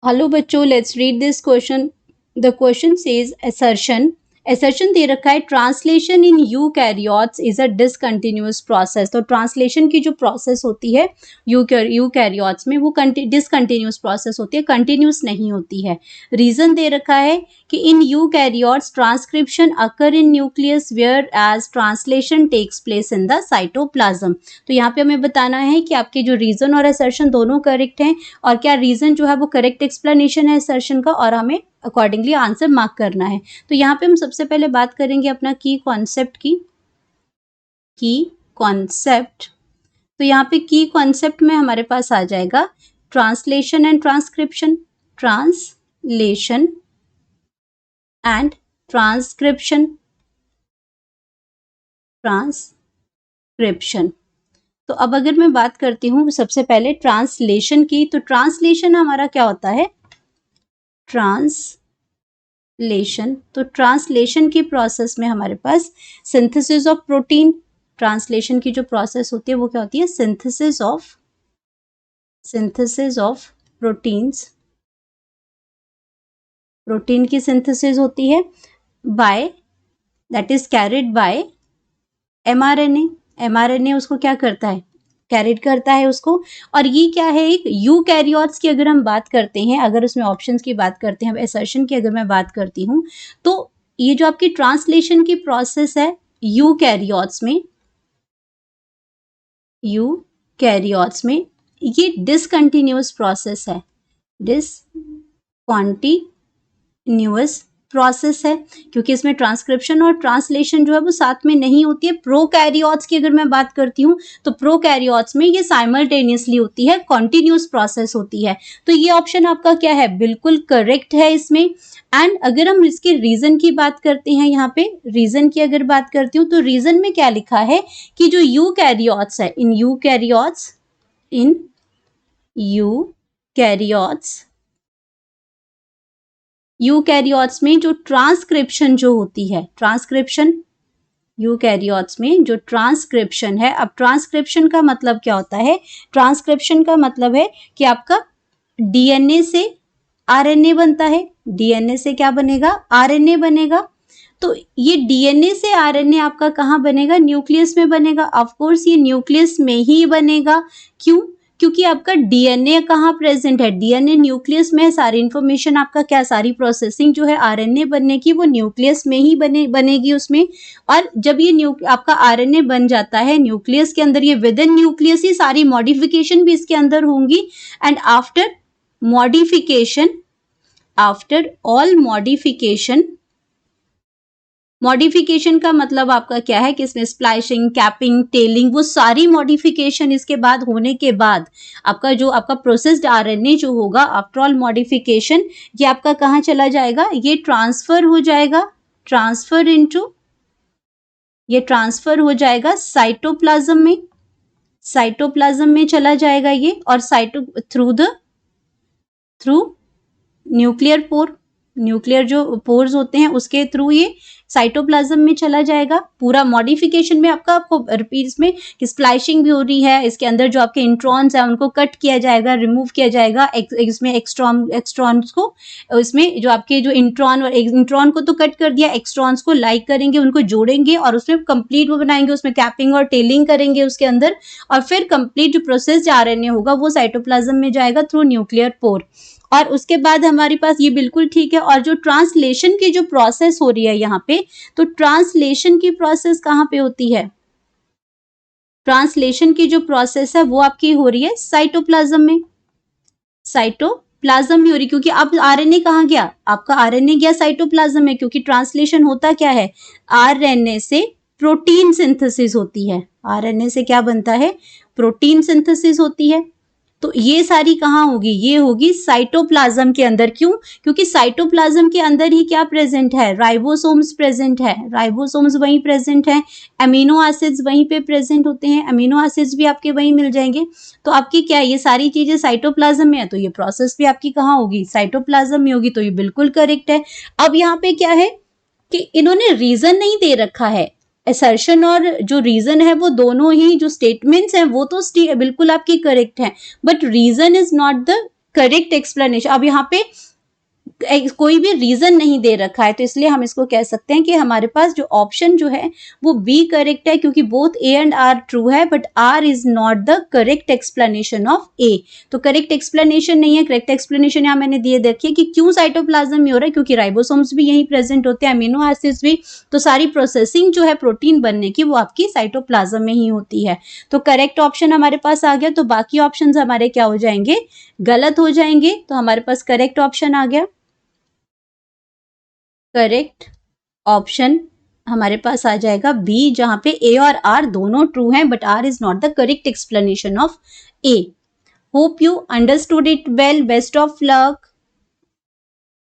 Hello बच्चों, let's read this question. The question says assertion दे रखा है translation in eukaryotes is a discontinuous process. तो translation की जो प्रोसेस होती है यूकैरियोट्स में वो डिसकंटिन्यूअस प्रोसेस होती है, कंटिन्यूअस नहीं होती है। रीजन दे रखा है कि in eukaryotes transcription occur in nucleus whereas translation takes place in the cytoplasm. तो यहाँ पे हमें बताना है कि आपके जो रीजन और असर्शन दोनों करेक्ट हैं और क्या रीजन जो है वो करेक्ट एक्सप्लेनेशन है असर्शन का, और हमें अकॉर्डिंगली आंसर मार्क करना है। तो यहाँ पे हम सबसे पहले बात करेंगे अपना की कॉन्सेप्ट की। तो यहाँ पे की कॉन्सेप्ट में हमारे पास आ जाएगा translation and transcription, translation and transcription, transcription. तो अब अगर मैं बात करती हूँ सबसे पहले ट्रांसलेशन की, तो ट्रांसलेशन हमारा क्या होता है, ट्रांसलेशन। तो ट्रांसलेशन की प्रोसेस में हमारे पास सिंथेसिस ऑफ प्रोटीन, ट्रांसलेशन की जो प्रोसेस होती है वो क्या होती है, सिंथेसिस ऑफ प्रोटीन्स, प्रोटीन की सिंथेसिस होती है by, that is carried by mRNA. MRNA उसको क्या करता है, कैरिड करता है उसको। और ये क्या है, एक यूकैरियोट्स की अगर हम बात करते हैं, अगर उसमें ऑप्शंस की बात करते हैं, अब असर्शन की अगर मैं बात करती हूँ, तो ये जो आपकी ट्रांसलेशन की प्रोसेस है यूकैरियोट्स में ये डिसकंटिन्यूअस प्रोसेस है, डिसकंटिन्यूअस प्रोसेस है, क्योंकि इसमें ट्रांसक्रिप्शन और ट्रांसलेशन जो है वो साथ में नहीं होती है। प्रोकैरियोट्स की अगर मैं बात करती हूँ तो प्रोकैरियोट्स में ये साइमल्टेनियसली होती है, कॉन्टिन्यूअस प्रोसेस होती है। तो ये ऑप्शन आपका क्या है, बिल्कुल करेक्ट है इसमें। एंड अगर हम इसके रीजन की बात करते हैं, यहाँ पे रीजन की अगर बात करती हूँ तो रीजन में क्या लिखा है कि जो यूकैरियोट्स है, इन यूकैरियोट्स में जो ट्रांसक्रिप्शन जो होती है, ट्रांसक्रिप्शन यूकैरियोट्स में जो ट्रांसक्रिप्शन है, अब ट्रांसक्रिप्शन का मतलब क्या होता है, ट्रांसक्रिप्शन का मतलब है कि आपका डीएनए से आरएनए बनता है, डीएनए से क्या बनेगा, आरएनए बनेगा। तो ये डीएनए से आरएनए आपका कहाँ बनेगा, न्यूक्लियस में बनेगा। ऑफ कोर्स ये न्यूक्लियस में ही बनेगा, क्यों, क्योंकि आपका डीएनए कहाँ प्रेजेंट है, डीएनए न्यूक्लियस में है। सारी इंफॉर्मेशन आपका क्या, सारी प्रोसेसिंग जो है आरएनए बनने की वो न्यूक्लियस में ही बनेगी उसमें। और जब ये आपका आरएनए बन जाता है न्यूक्लियस के अंदर, ये विद इन न्यूक्लियस ही सारी मॉडिफिकेशन भी इसके अंदर होंगी। एंड आफ्टर ऑल मॉडिफिकेशन का मतलब आपका क्या है कि इसमें स्प्लाइशिंग, कैपिंग, टेलिंग, वो सारी मॉडिफिकेशन इसके बाद होने के बाद आपका जो आपका प्रोसेस्ड आरएनए जो होगा आफ्टर ऑल मॉडिफिकेशन, ये आपका कहाँ चला जाएगा, ये ट्रांसफर हो जाएगा, ये ट्रांसफर हो जाएगा साइटोप्लाज्म में चला जाएगा ये, और थ्रू न्यूक्लियर जो पोर्स होते हैं उसके थ्रू ये साइटोप्लाज्म में चला जाएगा। पूरा मॉडिफिकेशन में आपको रिपीट इसमें कि स्प्लाइशिंग भी हो रही है, इसके अंदर जो आपके इंट्रॉन्स हैं उनको कट किया जाएगा, रिमूव किया जाएगा, इसमें एक्स्ट्रॉन्स को, इसमें जो आपके जो इंट्रॉन को तो कट कर दिया, एक्स्ट्रॉन्स को लाइक करेंगे, उनको जोड़ेंगे और उसमें कंप्लीट वो बनाएंगे, उसमें कैपिंग और टेलिंग करेंगे उसके अंदर, और फिर कंप्लीट जो प्रोसेस आरएनए होगा वो साइटोप्लाज्म में जाएगा थ्रू न्यूक्लियर पोर। और उसके बाद हमारे पास ये बिल्कुल ठीक है। और जो ट्रांसलेशन की जो प्रोसेस हो रही है यहाँ पे, तो ट्रांसलेशन की प्रोसेस कहाँ पे होती है, ट्रांसलेशन की जो प्रोसेस है वो आपकी हो रही है साइटोप्लाज्म में हो रही, क्योंकि अब आरएनए कहाँ गया, आपका आरएनए गया साइटोप्लाज्म में, क्योंकि ट्रांसलेशन होता क्या है, आरएनए से प्रोटीन सिंथेसिस होती है, आरएनए से क्या बनता है, प्रोटीन सिंथेसिस होती है। तो ये सारी कहाँ होगी, ये होगी साइटोप्लाज्म के अंदर। क्यों, क्योंकि साइटोप्लाज्म के अंदर ही क्या प्रेजेंट है, राइबोसोम्स प्रेजेंट है, राइबोसोम्स वहीं प्रेजेंट है, अमीनो एसिड्स वहीं पे प्रेजेंट होते हैं, अमीनो एसिड्स भी आपके वहीं मिल जाएंगे। तो आपकी क्या है, ये सारी चीजें साइटोप्लाज्म में है, तो ये प्रोसेस भी आपकी कहाँ होगी, साइटोप्लाज्म में होगी। तो ये बिल्कुल करेक्ट है। अब यहाँ पे क्या है कि इन्होंने रीजन नहीं दे रखा है, असर्शन और जो रीजन है वो दोनों ही जो स्टेटमेंट्स हैं वो तो बिल्कुल आपकी करेक्ट है, but reason is not the correct explanation. अब यहाँ पे कोई भी रीजन नहीं दे रखा है, तो इसलिए हम इसको कह सकते हैं कि हमारे पास जो ऑप्शन जो है वो बी करेक्ट है, क्योंकि both a and r true है, but are is not the correct explanation of a. तो करेक्ट एक्सप्लेनेशन नहीं है। करेक्ट एक्सप्लेनेशन यहाँ मैंने दिए, देखिए कि क्यों साइटोप्लाज्म में हो रहा है, क्योंकि राइबोसोम्स भी यहीं प्रेजेंट होते हैं, अमीनो एसिड्स भी। तो सारी प्रोसेसिंग जो है प्रोटीन बनने की, वो आपकी साइटोप्लाज्म में ही होती है। तो करेक्ट ऑप्शन हमारे पास आ गया। तो बाकी ऑप्शन हमारे क्या हो जाएंगे, गलत हो जाएंगे। तो हमारे पास करेक्ट ऑप्शन आ गया। करेक्ट ऑप्शन हमारे पास आ जाएगा बी, जहां पे ए और आर दोनों ट्रू हैं, but are is not the correct explanation of A. Hope you understood it well. Best of luck.